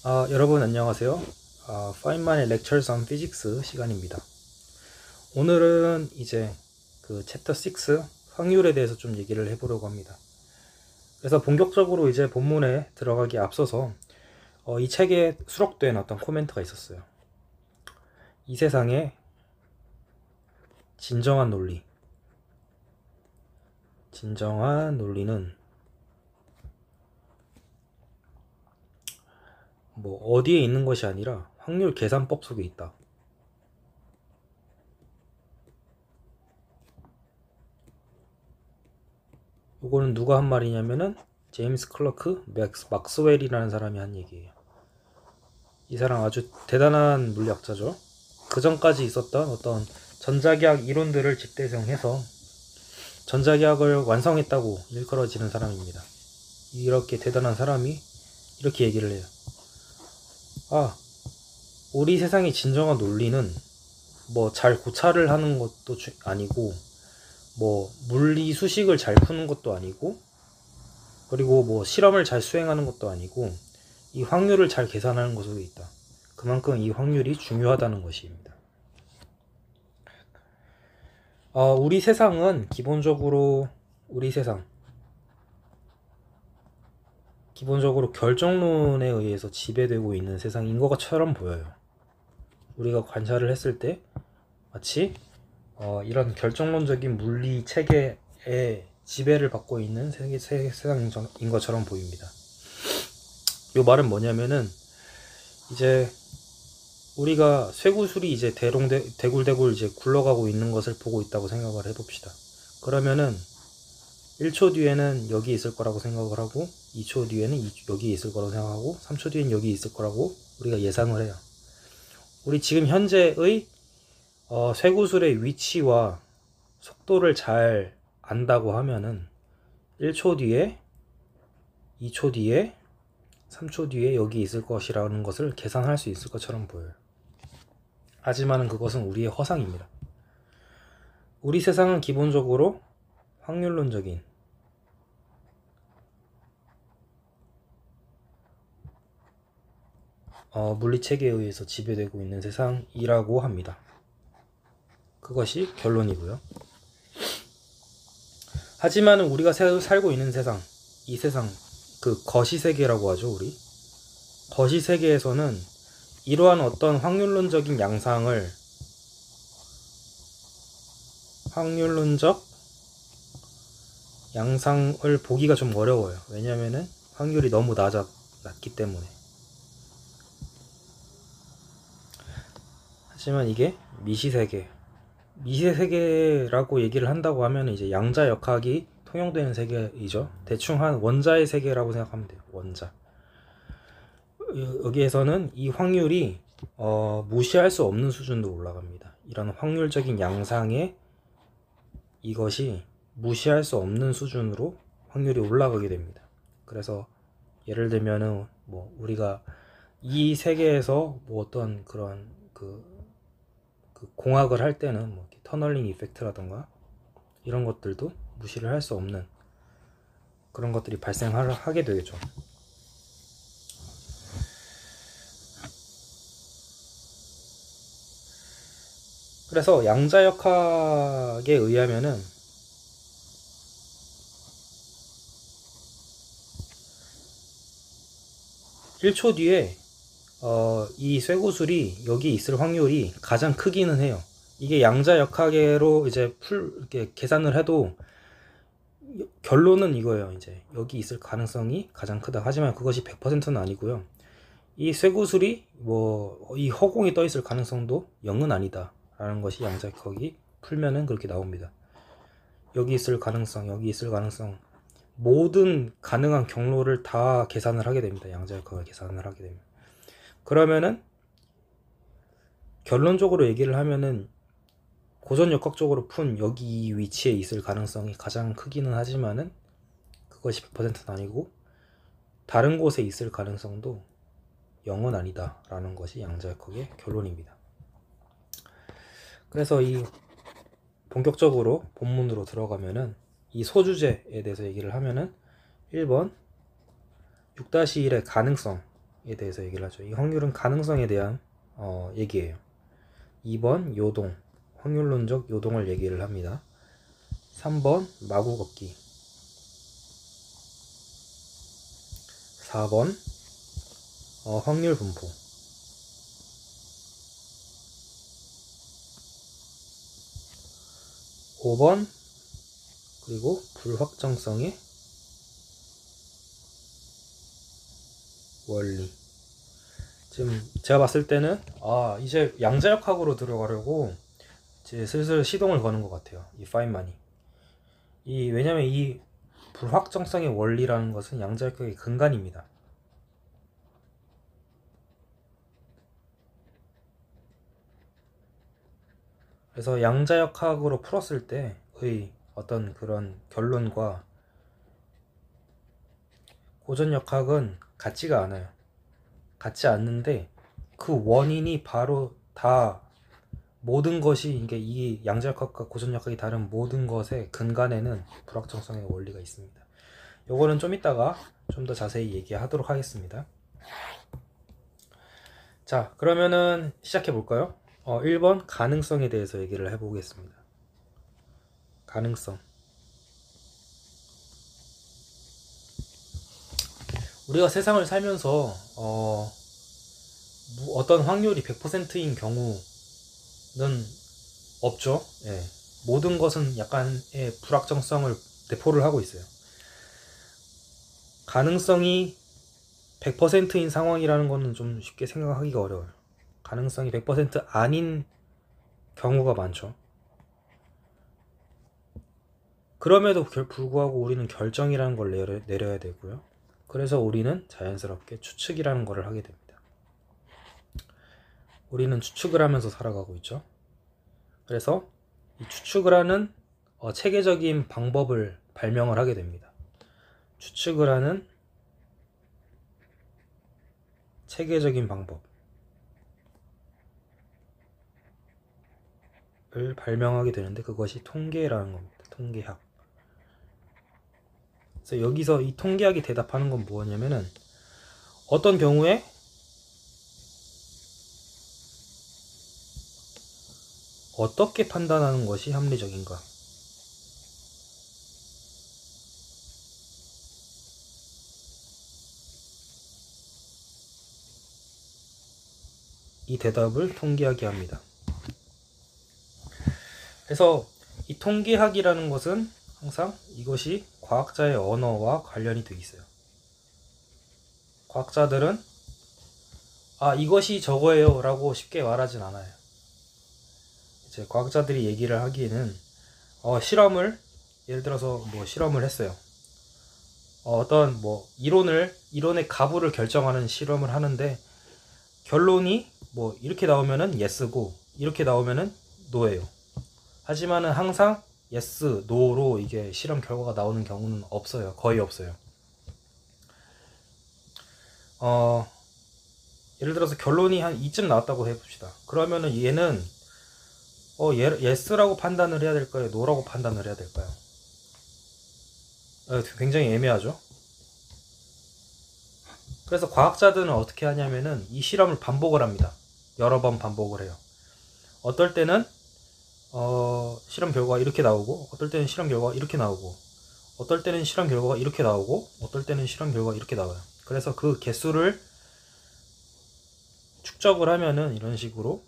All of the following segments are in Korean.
여러분 안녕하세요. 파인만의 Lectures on Physics 시간입니다. 오늘은 이제 그 챕터 6 확률에 대해서 좀 얘기를 해보려고 합니다. 그래서 본격적으로 이제 본문에 들어가기 앞서서 이 책에 수록된 어떤 코멘트가 있었어요. 이 세상의 진정한 논리는 뭐 어디에 있는 것이 아니라 확률 계산법 속에 있다. 이거는 누가 한 말이냐면은 제임스 클러크 막스웰이라는 사람이 한 얘기예요. 이 사람 아주 대단한 물리학자죠. 그 전까지 있었던 어떤 전자기학 이론들을 집대성해서 전자기학을 완성했다고 일컬어지는 사람입니다. 이렇게 대단한 사람이 이렇게 얘기를 해요. 우리 세상의 진정한 논리는 뭐 잘 고찰을 하는 것도 아니고 뭐 물리 수식을 잘 푸는 것도 아니고 그리고 뭐 실험을 잘 수행하는 것도 아니고 이 확률을 잘 계산하는 것으로 있다. 그만큼 이 확률이 중요하다는 것입니다. 우리 세상은 기본적으로 결정론에 의해서 지배되고 있는 세상인 것처럼 보여요. 우리가 관찰을 했을 때 마치 이런 결정론적인 물리 체계의 지배를 받고 있는 세상인 것처럼 보입니다. 이 말은 뭐냐면은 이제 우리가 쇠구슬이 이제 대굴대굴 이제 굴러가고 있는 것을 보고 있다고 생각을 해봅시다. 그러면은 1초 뒤에는 여기 있을 거라고 생각을 하고 2초 뒤에는 여기 있을 거라고 생각하고 3초 뒤에는 여기 있을 거라고 우리가 예상을 해요. 우리 지금 현재의 쇠구슬의 위치와 속도를 잘 안다고 하면은 1초 뒤에 2초 뒤에 3초 뒤에 여기 있을 것이라는 것을 계산할 수 있을 것처럼 보여요. 하지만 그것은 우리의 허상입니다. 우리 세상은 기본적으로 확률론적인 물리체계에 의해서 지배되고 있는 세상이라고 합니다. 그것이 결론이고요. 하지만 우리가 살고 있는 세상, 이 세상, 그 거시세계라고 하죠, 우리. 거시세계에서는 이러한 어떤 확률론적 양상을 보기가 좀 어려워요. 왜냐면은 확률이 너무 낮기 때문에. 하지만 이게 미시세계라고 얘기를 한다고 하면 이제 양자역학이 통용되는 세계이죠. 대충 한 원자의 세계라고 생각하면 돼요. 원자. 여기에서는 이 확률이 무시할 수 없는 수준으로 올라갑니다. 이런 확률적인 양상에 이것이 무시할 수 없는 수준으로 확률이 올라가게 됩니다. 그래서 예를 들면은 뭐 우리가 이 세계에서 뭐 어떤 그런 그 공학을 할 때는 뭐 터널링 이펙트라던가 이런 것들도 무시를 할 수 없는 그런 것들이 발생하게 되겠죠. 그래서 양자역학에 의하면은 (1초) 뒤에 이 쇠구슬이 여기 있을 확률이 가장 크기는 해요. 이게 양자역학으로 이제 이렇게 계산을 해도 결론은 이거예요. 이제 여기 있을 가능성이 가장 크다. 하지만 그것이 100%는 아니고요. 이 쇠구슬이 이 허공에 떠 있을 가능성도 0은 아니다 라는 것이 양자역학이 풀면은 그렇게 나옵니다. 여기 있을 가능성, 여기 있을 가능성, 모든 가능한 경로를 다 계산을 하게 됩니다. 양자역학을 계산을 하게 됩니다. 그러면은 결론적으로 얘기를 하면은 고전역학적으로 푼 여기 이 위치에 있을 가능성이 가장 크기는 하지만은 그것이 100%는 아니고 다른 곳에 있을 가능성도 0은 아니다 라는 것이 양자역학의 결론입니다. 그래서 이 본격적으로 본문으로 들어가면은 이 소주제에 대해서 얘기를 하면은 1번 6-1의 가능성, 대해서 얘기를 하죠. 이 확률은 가능성에 대한 얘기예요. 2번 요동, 확률론적 요동을 얘기를 합니다. 3번 마구 걷기, 4번 확률 분포, 5번 그리고 불확정성의 원리. 지금 제가 봤을 때는 이제 양자역학으로 들어가려고 이제 슬슬 시동을 거는 것 같아요. 이 파인만이. 왜냐면 이 불확정성의 원리라는 것은 양자역학의 근간입니다. 그래서 양자역학으로 풀었을 때의 어떤 그런 결론과 고전역학은 같지가 않아요. 같지 않는데 그 원인이 바로 다 모든 것이 이 양자역학과 고전역학이 다른 모든 것의 근간에는 불확정성의 원리가 있습니다. 요거는 좀 이따가 좀 더 자세히 얘기하도록 하겠습니다. 자, 그러면은 시작해 볼까요? 1번 가능성에 대해서 얘기를 해보겠습니다. 가능성. 우리가 세상을 살면서 어떤 확률이 100%인 경우는 없죠. 예. 모든 것은 약간의 불확정성을 내포를 하고 있어요. 가능성이 100%인 상황이라는 거는 좀 쉽게 생각하기가 어려워요. 가능성이 100% 아닌 경우가 많죠. 그럼에도 불구하고 우리는 결정이라는 걸 내려야 되고요. 그래서 우리는 자연스럽게 추측이라는 걸 하게 됩니다. 우리는 추측을 하면서 살아가고 있죠. 그래서 이 추측을 하는 체계적인 방법을 발명을 하게 됩니다. 추측을 하는 체계적인 방법을 발명하게 되는데 그것이 통계라는 겁니다. 통계학. 그래서 여기서 이 통계학이 대답하는 건 뭐냐면은 어떤 경우에 어떻게 판단하는 것이 합리적인가? 이 대답을 통계학이 합니다. 그래서 이 통계학이라는 것은 항상 이것이 과학자의 언어와 관련이 되어 있어요. 과학자들은 이것이 저거예요 라고 쉽게 말하진 않아요. 이제 과학자들이 얘기를 하기에는 실험을 예를 들어서 실험을 했어요. 어떤 이론의 가부를 결정하는 실험을 하는데 결론이 이렇게 나오면은 yes고 이렇게 나오면은 no예요. 하지만은 항상 yes, no로 이게 실험 결과가 나오는 경우는 없어요. 거의 없어요. 예를 들어서 결론이 한 2쯤 나왔다고 해봅시다. 그러면은 얘는 yes라고 판단을 해야 될까요? no라고 판단을 해야 될까요? 굉장히 애매하죠. 그래서 과학자들은 어떻게 하냐면은 이 실험을 반복을 합니다. 여러 번 반복을 해요. 어떨 때는 실험 결과가 이렇게 나오고 어떨 때는 실험 결과가 이렇게 나오고 어떨 때는 실험 결과가 이렇게 나오고 어떨 때는 실험 결과가 이렇게 나와요. 그래서 그 개수를 축적을 하면은 이런 식으로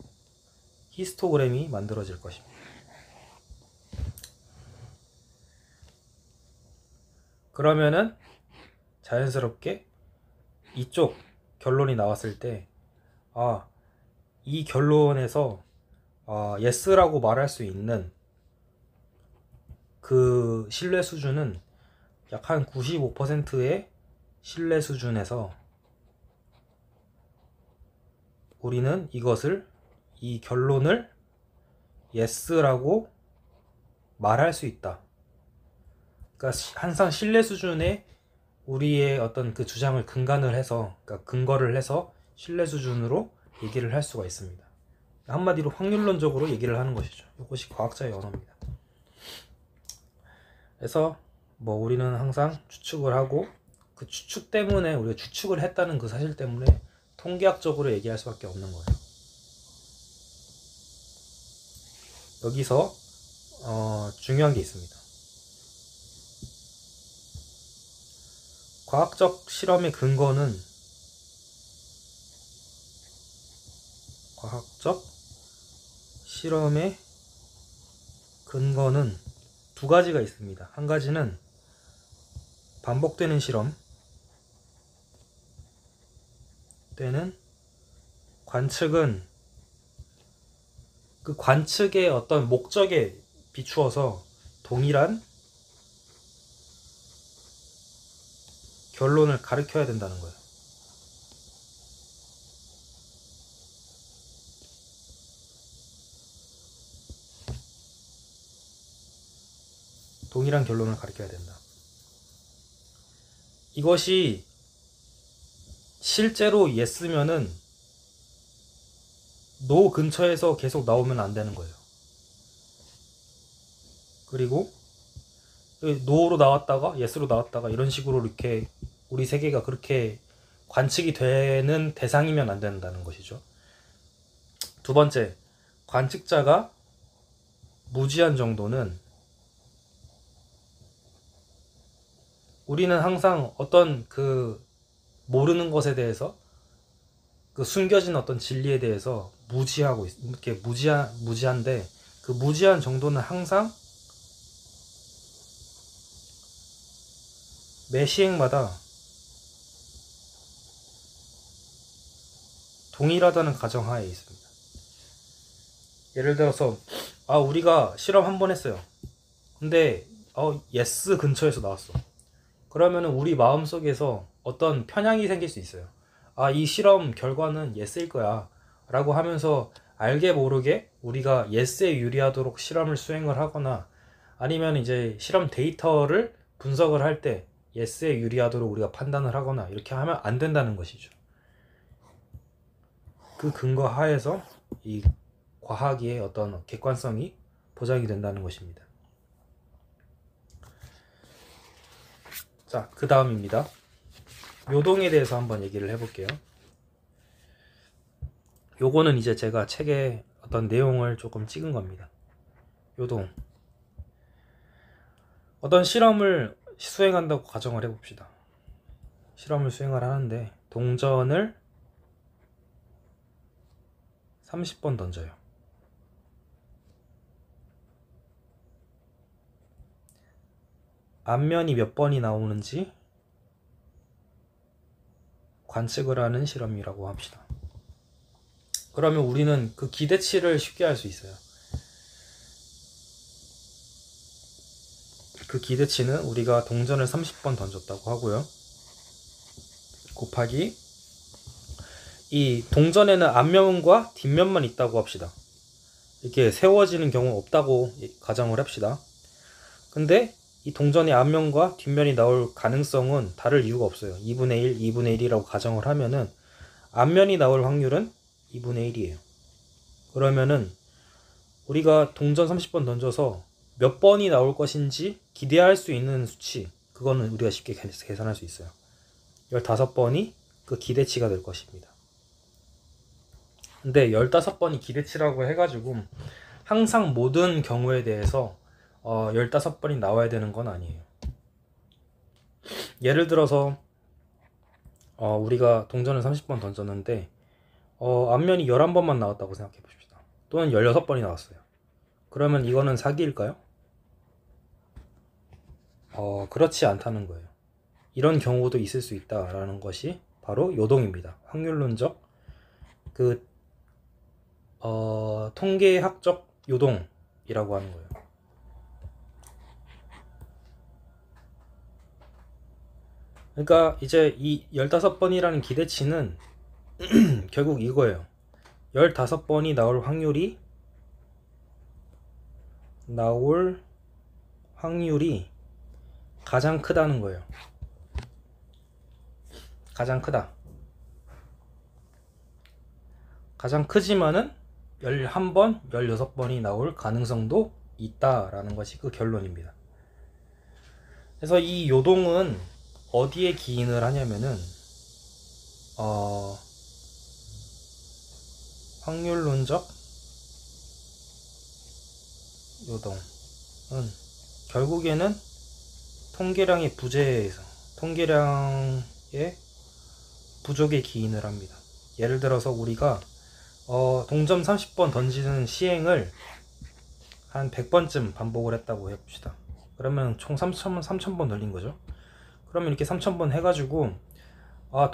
히스토그램이 만들어질 것입니다. 그러면은 자연스럽게 이쪽 결론이 나왔을 때 이 결론에서 yes라고 말할 수 있는 그 신뢰 수준은 약 한 95%의 신뢰 수준에서 우리는 이 결론을 yes라고 말할 수 있다. 그러니까 항상 신뢰 수준에 우리의 어떤 그 주장을 근거를 해서 신뢰 수준으로 얘기를 할 수가 있습니다. 한마디로 확률론적으로 얘기를 하는 것이죠. 이것이 과학자의 언어입니다. 그래서 우리는 항상 추측을 하고 그 추측 때문에, 우리가 추측을 했다는 그 사실 때문에 통계학적으로 얘기할 수밖에 없는 거예요. 여기서 중요한 게 있습니다. 과학적 실험의 근거는 두 가지가 있습니다. 한 가지는 반복되는 실험 때는 관측은 그 관측의 어떤 목적에 비추어서 동일한 결론을 가르쳐야 된다는 거예요. 동일한 결론을 가르쳐야 된다. 이것이 실제로 예스면은 노 근처에서 계속 나오면 안 되는 거예요. 그리고 노로 나왔다가 예스로 나왔다가 이런 식으로 이렇게 우리 세계가 그렇게 관측이 되는 대상이면 안 된다는 것이죠. 두 번째, 관측자가 무지한 정도는 우리는 항상 어떤 그 모르는 것에 대해서 그 숨겨진 어떤 진리에 대해서 무지하고 이렇게 무지한데 그 무지한 정도는 항상 매 시행마다 동일하다는 가정하에 있습니다. 예를 들어서 우리가 실험 한 번 했어요. 근데 예스 근처에서 나왔어. 그러면은 우리 마음속에서 어떤 편향이 생길 수 있어요. 이 실험 결과는 예스일 거야 라고 하면서 알게 모르게 우리가 예스에 유리하도록 실험을 수행을 하거나, 아니면 이제 실험 데이터를 분석을 할 때 예스에 유리하도록 우리가 판단을 하거나, 이렇게 하면 안 된다는 것이죠. 그 근거 하에서 이 과학의 어떤 객관성이 보장이 된다는 것입니다. 자, 그 다음입니다. 요동에 대해서 한번 얘기를 해볼게요. 요거는 이제 제가 책에 어떤 내용을 조금 찍은 겁니다. 요동. 어떤 실험을 수행한다고 가정을 해봅시다. 실험을 수행을 하는데 동전을 30번 던져요. 앞면이 몇 번이 나오는지 관측을 하는 실험이라고 합시다. 그러면 우리는 그 기대치를 쉽게 알 수 있어요. 그 기대치는 우리가 동전을 30번 던졌다고 하고요. 곱하기 이 동전에는 앞면과 뒷면만 있다고 합시다. 이렇게 세워지는 경우는 없다고 가정을 합시다. 근데 이 동전의 앞면과 뒷면이 나올 가능성은 다를 이유가 없어요. 2분의 1, 2분의 1이라고 가정을 하면은 앞면이 나올 확률은 2분의 1이에요. 그러면은 우리가 동전 30번 던져서 몇 번이 나올 것인지 기대할 수 있는 수치, 그거는 우리가 쉽게 계산할 수 있어요. 15번이 그 기대치가 될 것입니다. 근데 15번이 기대치라고 해가지고 항상 모든 경우에 대해서 15번이 나와야 되는 건 아니에요. 예를 들어서 우리가 동전을 30번 던졌는데 앞면이 11번만 나왔다고 생각해 봅시다. 또는 16번이 나왔어요. 그러면 이거는 사기일까요? 그렇지 않다는 거예요. 이런 경우도 있을 수 있다라는 것이 바로 요동입니다. 확률론적 통계학적 요동이라고 하는 거예요. 그러니까 이제 이 15번이라는 기대치는 결국 이거예요. 15번이 나올 확률이 가장 크다는 거예요. 가장 크다. 가장 크지만은 11번, 16번이 나올 가능성도 있다라는 것이 그 결론입니다. 그래서 이 요동은 어디에 기인을 하냐면은 확률론적 요동은 결국에는 통계량의 부재에서 통계량의 부족에 기인을 합니다. 예를 들어서 우리가 동점 30번 던지는 시행을 한 100번쯤 반복을 했다고 해봅시다. 그러면 총 3000번 돌린 거죠. 그러면 이렇게 3000번 해가지고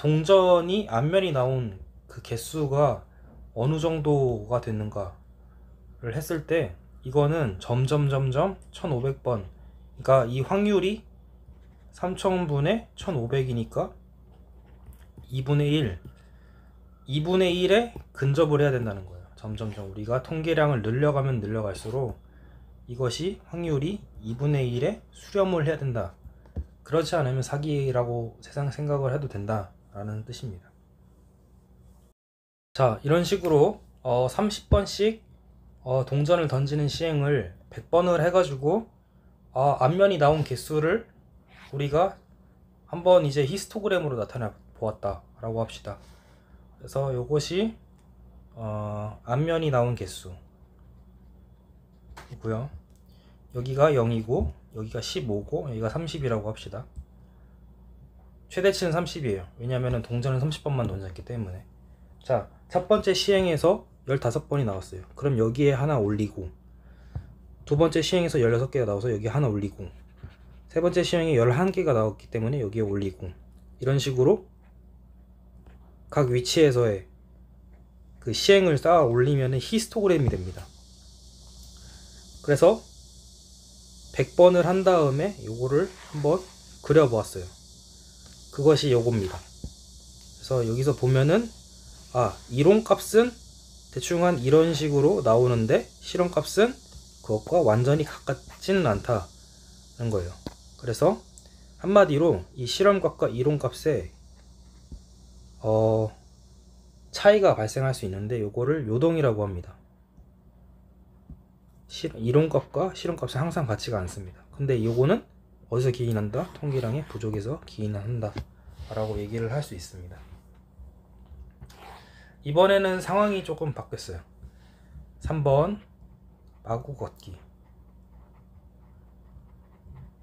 동전이 앞면이 나온 그 개수가 어느 정도가 됐는가를 했을 때 이거는 점점 1500번, 그러니까 이 확률이 3000분의 1500이니까 2분의 1에 근접을 해야 된다는 거예요. 점점점 우리가 통계량을 늘려가면 늘려갈수록 이것이 확률이 2분의 1에 수렴을 해야 된다. 그렇지 않으면 사기라고 세상 생각을 해도 된다 라는 뜻입니다. 자, 이런 식으로 30번씩 동전을 던지는 시행을 100번을 해가지고 앞면이 나온 개수를 우리가 한번 이제 히스토그램으로 나타내 보았다 라고 합시다. 그래서 이것이 앞면이 나온 개수 이고요. 여기가 0이고 여기가 15고 여기가 30이라고 합시다. 최대치는 30이에요. 왜냐하면 동전은 30번만 던졌기 때문에. 자, 첫 번째 시행에서 15번이 나왔어요. 그럼 여기에 하나 올리고, 두 번째 시행에서 16개가 나와서 여기에 하나 올리고, 세 번째 시행에 11개가 나왔기 때문에 여기에 올리고, 이런 식으로 각 위치에서의 그 시행을 쌓아 올리면 히스토그램이 됩니다. 그래서 100번을 한 다음에 요거를 한번 그려보았어요. 그것이 요겁니다. 그래서 여기서 보면은 이론값은 대충 한 이런 식으로 나오는데 실험값은 그것과 완전히 가깝지는 않다는 거예요. 그래서 한마디로 이 실험값과 이론값에 차이가 발생할 수 있는데 요거를 요동이라고 합니다. 이론값과 실험값은 항상 같지가 않습니다. 근데 요거는 어디서 기인한다? 통계량의 부족에서 기인한다 라고 얘기를 할 수 있습니다. 이번에는 상황이 조금 바뀌었어요. 3번 마구 걷기.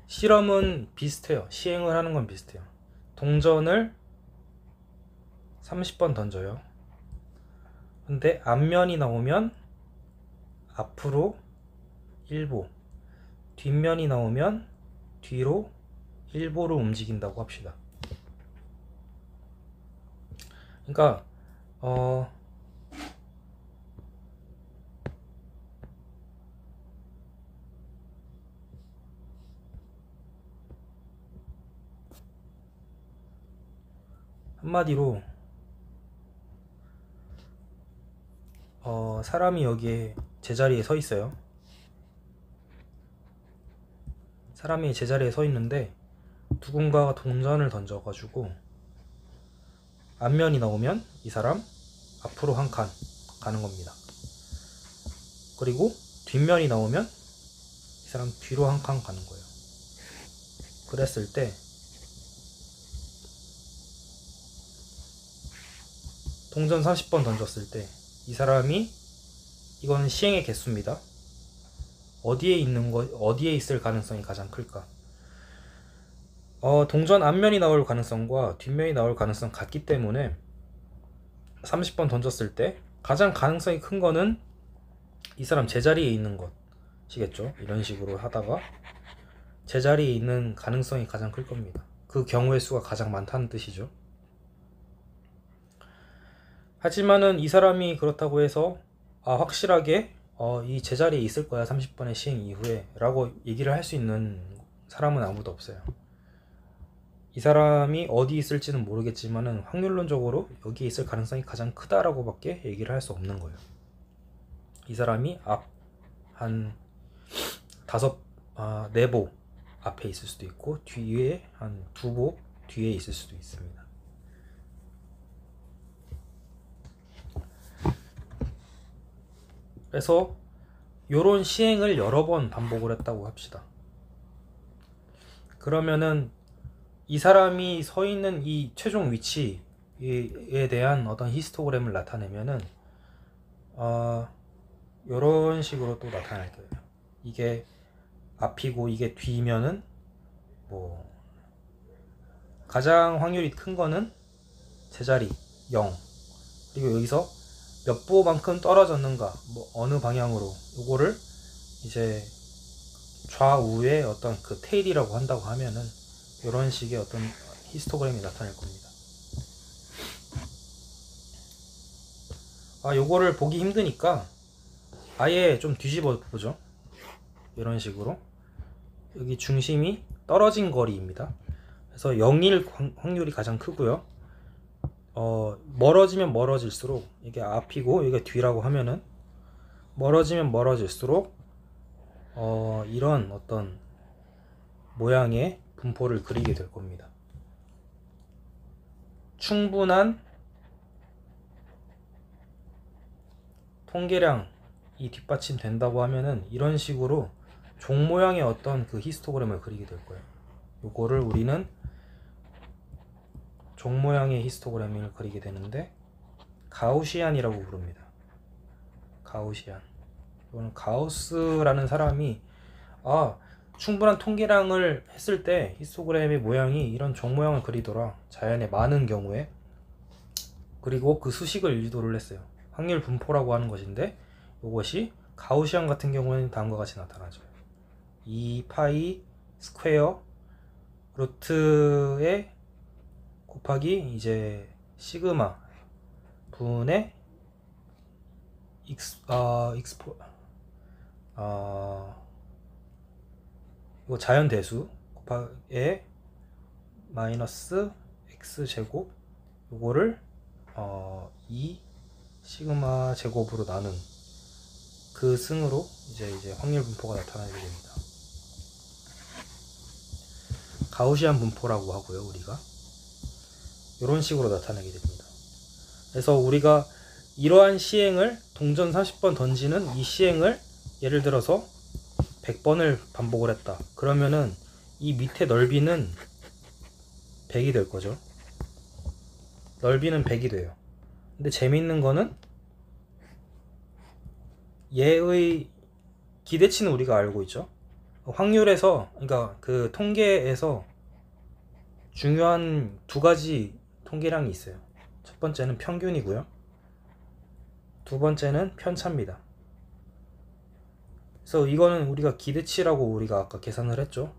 실험은 비슷해요. 시행을 하는 건 비슷해요. 동전을 30번 던져요. 근데 앞면이 나오면 앞으로 1보, 뒷면이 나오면 뒤로 1보를 움직인다고 합시다. 그러니까 한마디로 사람이 여기에 제자리에 서 있어요. 사람이 제자리에 서 있는데 누군가가 동전을 던져가지고 앞면이 나오면 이 사람 앞으로 한 칸 가는 겁니다. 그리고 뒷면이 나오면 이 사람 뒤로 한 칸 가는 거예요. 그랬을 때 동전 30번 던졌을 때 이 사람이, 이거는 시행의 개수입니다. 어디에 있을 가능성이 가장 클까? 동전 앞면이 나올 가능성과 뒷면이 나올 가능성 같기 때문에 30번 던졌을 때 가장 가능성이 큰 거는 이 사람 제자리에 있는 것이겠죠. 이런 식으로 하다가 제자리에 있는 가능성이 가장 클 겁니다. 그 경우의 수가 가장 많다는 뜻이죠. 하지만은 이 사람이 그렇다고 해서 확실하게 이 제자리에 있을 거야 30번의 시행 이후에 라고 얘기를 할 수 있는 사람은 아무도 없어요. 이 사람이 어디 있을지는 모르겠지만은 확률론적으로 여기에 있을 가능성이 가장 크다라고 밖에 얘기를 할 수 없는 거예요. 이 사람이 앞 한 4보 앞에 있을 수도 있고 뒤에 한 2보 뒤에 있을 수도 있습니다. 그래서 요런 시행을 여러 번 반복을 했다고 합시다. 그러면은 이 사람이 서 있는 이 최종 위치에 대한 어떤 히스토그램을 나타내면은 이런 식으로 또 나타날 거예요. 이게 앞이고 이게 뒤면은 뭐 가장 확률이 큰 거는 제자리 0, 그리고 여기서 몇 부호만큼 떨어졌는가, 뭐 어느 방향으로, 요거를 이제 좌우의 어떤 그 테일이라고 한다고 하면은 이런 식의 어떤 히스토그램이 나타날 겁니다. 요거를 보기 힘드니까 아예 좀 뒤집어 보죠. 이런 식으로 여기 중심이 떨어진 거리입니다. 그래서 0일 확률이 가장 크고요. 멀어지면 멀어질수록, 이게 앞이고 이게 뒤라고 하면은 멀어지면 멀어질수록 이런 어떤 모양의 분포를 그리게 될 겁니다. 충분한 통계량이 뒷받침된다고 하면은 이런 식으로 종 모양의 어떤 그 히스토그램을 그리게 될 거예요. 요거를 우리는 종 모양의 히스토그램을 그리게 되는데 가우시안이라고 부릅니다. 가우시안. 이거는 가우스라는 사람이 충분한 통계량을 했을 때 히스토그램의 모양이 이런 종 모양을 그리더라, 자연의 많은 경우에. 그리고 그 수식을 유도를 했어요. 확률 분포라고 하는 것인데, 이것이 가우시안 같은 경우에는 다음과 같이 나타나죠. 2파이 스퀘어 루트에 곱하기 이제 시그마 분의 이거 자연 대수 곱하기 마이너스 x 제곱, 요거를 2 시그마 제곱으로 나눈 그 승으로 이제 확률 분포가 나타나게 됩니다. 가우시안 분포라고 하고요. 우리가 이런 식으로 나타나게 됩니다. 그래서 우리가 이러한 시행을 동전 30번 던지는 이 시행을 예를 들어서 100번을 반복을 했다. 그러면은 이 밑에 넓이는 100이 될 거죠. 넓이는 100이 돼요. 근데 재밌는 거는 얘의 기대치는 우리가 알고 있죠. 확률에서, 그러니까 그 통계에서 중요한 두 가지 통계량이 있어요. 첫 번째는 평균이고요. 두 번째는 편차입니다. 그래서 이거는 우리가 기대치라고 우리가 아까 계산을 했죠.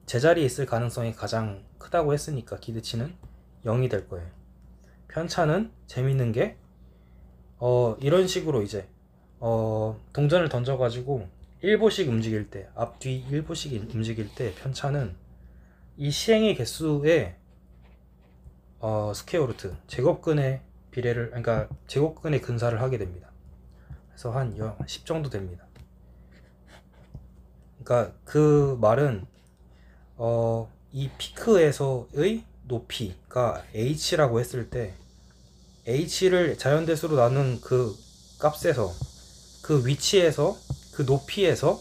제자리에 있을 가능성이 가장 크다고 했으니까 기대치는 0이 될 거예요. 편차는 재밌는 게 이런 식으로 이제 동전을 던져가지고 1보씩 움직일 때, 앞뒤 1보씩 움직일 때 편차는 이 시행의 개수의 스퀘어 루트, 제곱근의 비례를, 그러니까 제곱근의 근사를 하게 됩니다. 그래서 한 10 정도 됩니다. 그러니까 그 말은 이 피크에서의 높이가 h라고 했을 때 h를 자연대수로 나눈 그 값에서, 그 위치에서, 그 높이에서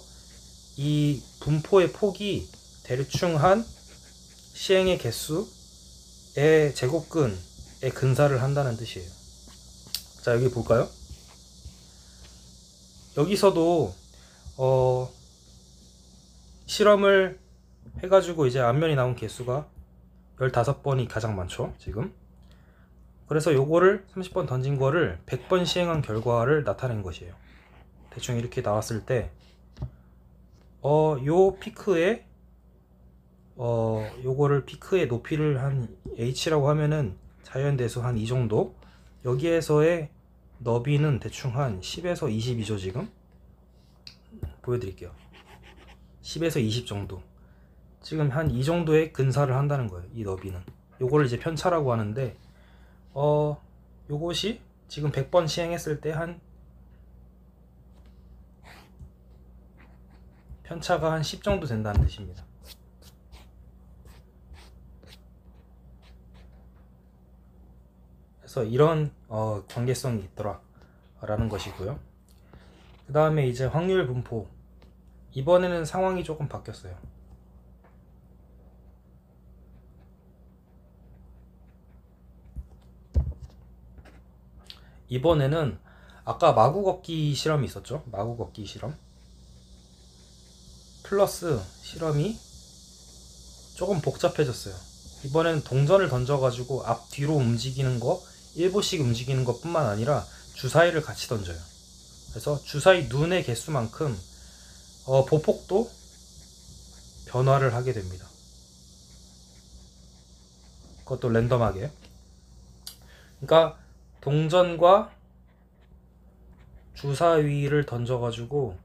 이 분포의 폭이 대충 한 시행의 개수의 제곱근의 근사를 한다는 뜻이에요. 자, 여기 볼까요? 여기서도 실험을 해가지고 이제 앞면이 나온 개수가 15번이 가장 많죠, 지금. 그래서 요거를 30번 던진 거를 100번 시행한 결과를 나타낸 것이에요. 대충 이렇게 나왔을 때 요 피크에 요거를 피크의 높이를 한 h라고 하면은 자연대수 한 이 정도, 여기에서의 너비는 대충 한 10에서 20이죠. 지금 보여드릴게요. 10에서 20 정도, 지금 한 이 정도의 근사를 한다는 거예요. 이 너비는, 요거를 이제 편차라고 하는데 요것이 지금 100번 시행했을 때 한 편차가 한 10 정도 된다는 뜻입니다. 그래서 이런 관계성이 있더라 라는 것이고요. 그 다음에 이제 확률 분포, 이번에는 상황이 조금 바뀌었어요. 이번에는 아까 마구 걷기 실험이 있었죠. 마구 걷기 실험 플러스 실험이 조금 복잡해졌어요. 이번에는 동전을 던져가지고 앞뒤로 움직이는 거 1보씩 움직이는 것 뿐만 아니라 주사위를 같이 던져요. 그래서 주사위 눈의 개수만큼 보폭도 변화를 하게 됩니다. 그것도 랜덤하게. 그러니까 동전과 주사위를 던져가지고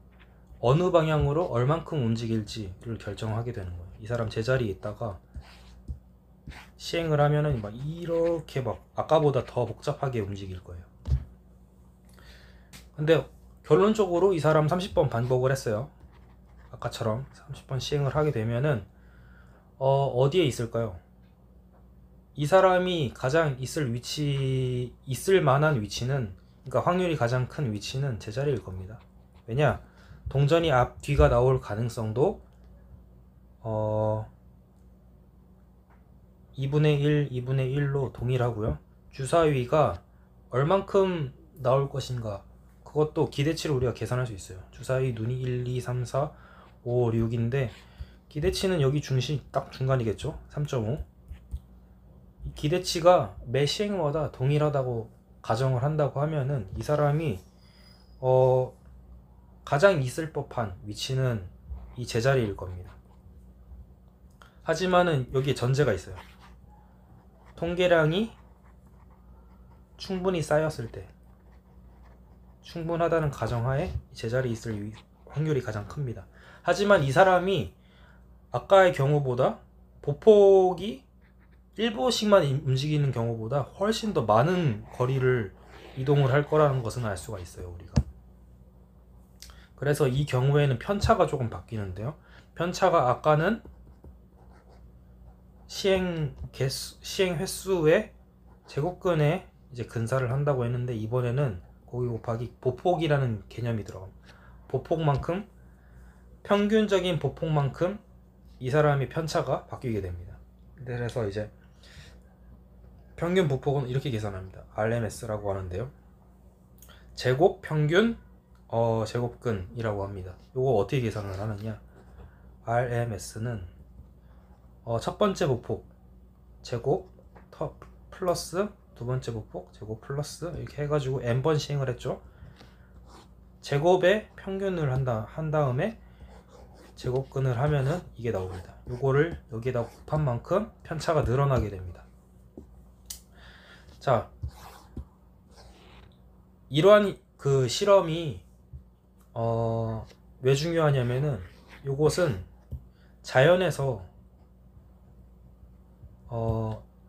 어느 방향으로 얼만큼 움직일지를 결정하게 되는 거예요. 이 사람 제자리에 있다가 시행을 하면은 막 이렇게 막 아까보다 더 복잡하게 움직일 거예요. 근데 결론적으로 이 사람 30번 반복을 했어요. 아까처럼 30번 시행을 하게 되면은 어디에 있을까요? 이 사람이 가장 있을 만한 위치는, 그러니까 확률이 가장 큰 위치는 제자리일 겁니다. 왜냐? 동전이 앞 뒤가 나올 가능성도 2분의 1, 2분의 1로 동일하고요. 주사위가 얼만큼 나올 것인가, 그것도 기대치를 우리가 계산할 수 있어요. 주사위 눈이 1, 2, 3, 4, 5, 6인데 기대치는 여기 딱 중간이겠죠. 3.5. 기대치가 매 시행마다 동일하다고 가정을 한다고 하면은 이 사람이 가장 있을 법한 위치는 이 제자리일 겁니다. 하지만은 여기에 전제가 있어요. 통계량이 충분히 쌓였을 때, 충분하다는 가정하에 제자리에 있을 확률이 가장 큽니다. 하지만 이 사람이 아까의 경우보다 보폭이 1보씩만 움직이는 경우보다 훨씬 더 많은 거리를 이동을 할 거라는 것은 알 수가 있어요, 우리가. 그래서 이 경우에는 편차가 조금 바뀌는데요. 편차가 아까는 시행 횟수의 제곱근에 이제 근사를 한다고 했는데, 이번에는 거기 곱하기 보폭이라는 개념이 들어갑니다. 보폭만큼, 평균적인 보폭만큼 이 사람의 편차가 바뀌게 됩니다. 그래서 이제 평균 보폭은 이렇게 계산합니다. RMS라고 하는데요. 제곱 평균 제곱근이라고 합니다. 이거 어떻게 계산을 하느냐? RMS는 첫 번째 보폭 제곱 플러스 두 번째 보폭 제곱 플러스 이렇게 해가지고 n번 시행을 했죠. 제곱에 평균을 한 다음에 제곱근을 하면은 이게 나옵니다. 요거를 여기에다 곱한 만큼 편차가 늘어나게 됩니다. 자, 이러한 그 실험이 왜 중요하냐면은, 요것은 자연에서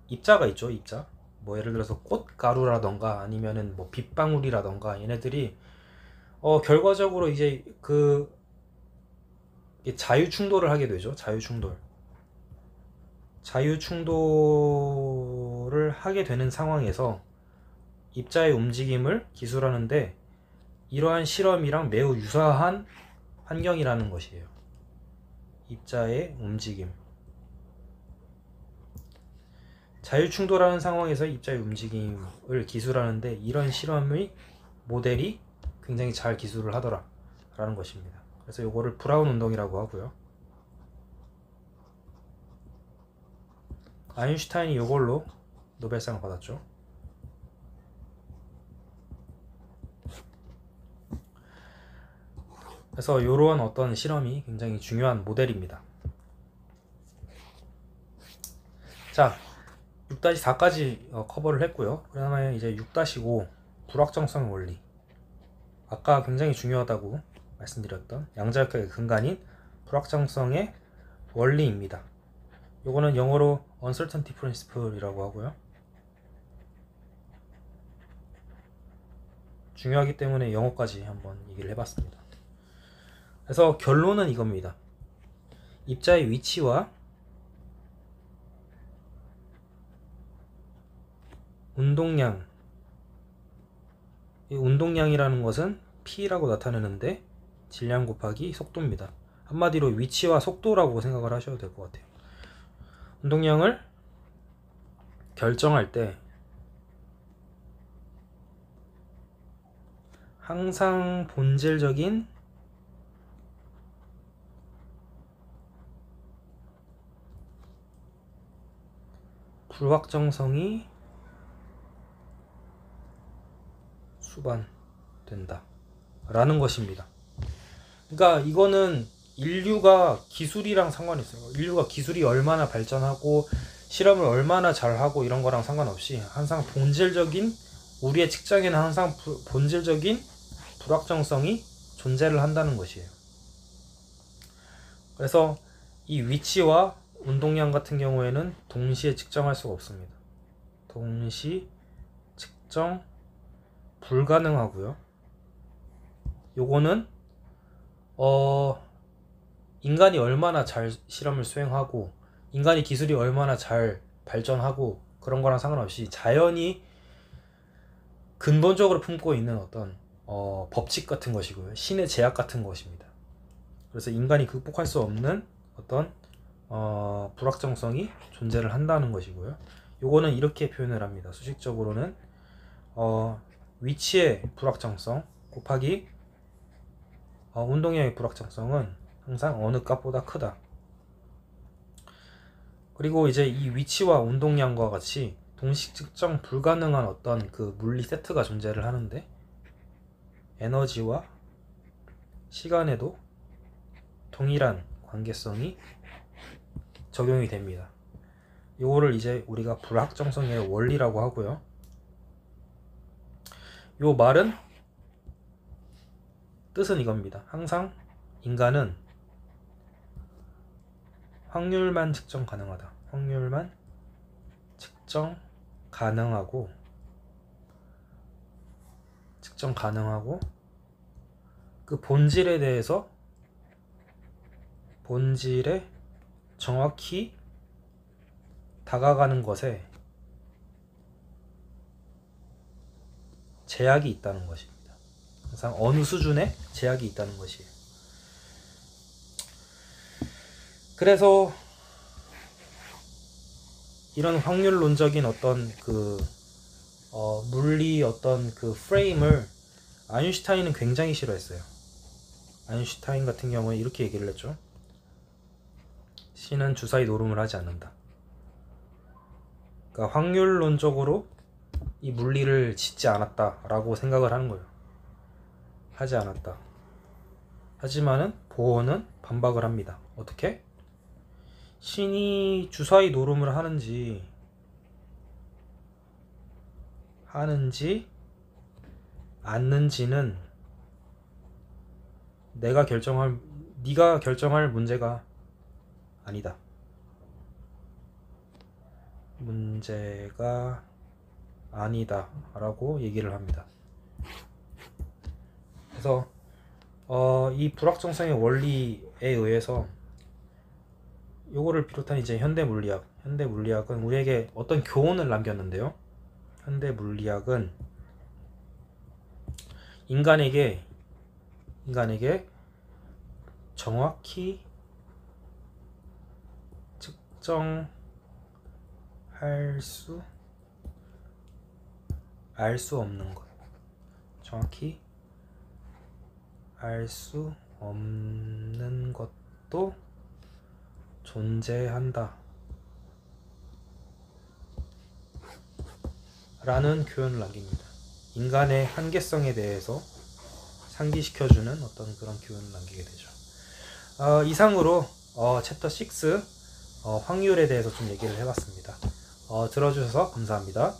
입자가 있죠. 입자, 뭐 예를 들어서 꽃가루라던가 아니면은 뭐 빗방울이라던가, 얘네들이 결과적으로 이제 그 자유 충돌을 하게 되죠. 자유 충돌을 하게 되는 상황에서 입자의 움직임을 기술하는데, 이러한 실험이랑 매우 유사한 환경이라는 것이에요. 입자의 움직임, 자유 충돌하는 상황에서 입자의 움직임을 기술하는데, 이런 실험의 모델이 굉장히 잘 기술을 하더라 라는 것입니다. 그래서 이거를 브라운 운동이라고 하고요. 아인슈타인이 이걸로 노벨상을 받았죠. 그래서 이러한 어떤 실험이 굉장히 중요한 모델입니다. 자, 6-4까지 커버를 했고요. 그 다음에 이제 6-5 불확정성 원리, 아까 굉장히 중요하다고 말씀드렸던 양자역학의 근간인 불확정성의 원리입니다. 요거는 영어로 uncertainty principle이라고 하고요. 중요하기 때문에 영어까지 한번 얘기를 해봤습니다. 그래서 결론은 이겁니다. 입자의 위치와 운동량, 이 운동량이라는 것은 P라고 나타내는데 질량 곱하기 속도입니다. 한마디로 위치와 속도라고 생각을 하셔도 될 것 같아요. 운동량을 결정할 때 항상 본질적인 불확정성이 수반된다 라는 것입니다. 그러니까 이거는 인류가 기술이랑 상관이 있어요. 인류가 기술이 얼마나 발전하고 실험을 얼마나 잘하고 이런 거랑 상관없이 항상 본질적인, 우리의 측정에는 항상 본질적인 불확정성이 존재를 한다는 것이에요. 그래서 이 위치와 운동량 같은 경우에는 동시에 측정할 수가 없습니다. 동시 측정 불가능하고요. 요거는 인간이 얼마나 잘 실험을 수행하고 인간이 기술이 얼마나 잘 발전하고 그런 거랑 상관없이 자연이 근본적으로 품고 있는 어떤 법칙 같은 것이고요. 신의 제약 같은 것입니다. 그래서 인간이 극복할 수 없는 어떤 불확정성이 존재를 한다는 것이고요. 요거는 이렇게 표현을 합니다. 수식적으로는 위치의 불확정성 곱하기 운동량의 불확정성은 항상 어느 값보다 크다. 그리고 이제 이 위치와 운동량과 같이 동시 측정 불가능한 어떤 그 물리 세트가 존재를 하는데 에너지와 시간에도 동일한 관계성이 적용이 됩니다. 이거를 이제 우리가 불확정성의 원리라고 하고요. 요 말은 뜻은 이겁니다. 항상 인간은 확률만 측정 가능하다. 확률만 측정 가능하고 그 본질에 대해서 본질에 정확히 다가가는 것에 제약이 있다는 것입니다. 항상 어느 수준의 제약이 있다는 것이에요. 그래서 이런 확률론적인 어떤 그 물리 어떤 그 프레임을 아인슈타인은 굉장히 싫어했어요. 아인슈타인 같은 경우에 이렇게 얘기를 했죠. 신은 주사위 노름을 하지 않는다. 그러니까 확률론적으로 이 물리를 짓지 않았다라고 생각을 하는 거예요. 하지 않았다. 하지만은 보어는 반박을 합니다. 어떻게? 신이 주사위 노름을 하는지 않는지는 네가 결정할 문제가 아니다. 문제가 아니다 라고 얘기를 합니다. 그래서 이 불확정성의 원리에 의해서 요거를 비롯한 이제 현대 물리학은 우리에게 어떤 교훈을 남겼는데요. 현대 물리학은 인간에게 정확히 측정할 수 알 수 없는 것, 정확히 알 수 없는 것도 존재한다 라는 교훈을 남깁니다. 인간의 한계성에 대해서 상기시켜주는 어떤 그런 교훈을 남기게 되죠. 이상으로 챕터 6 확률에 대해서 좀 얘기를 해봤습니다. 들어주셔서 감사합니다.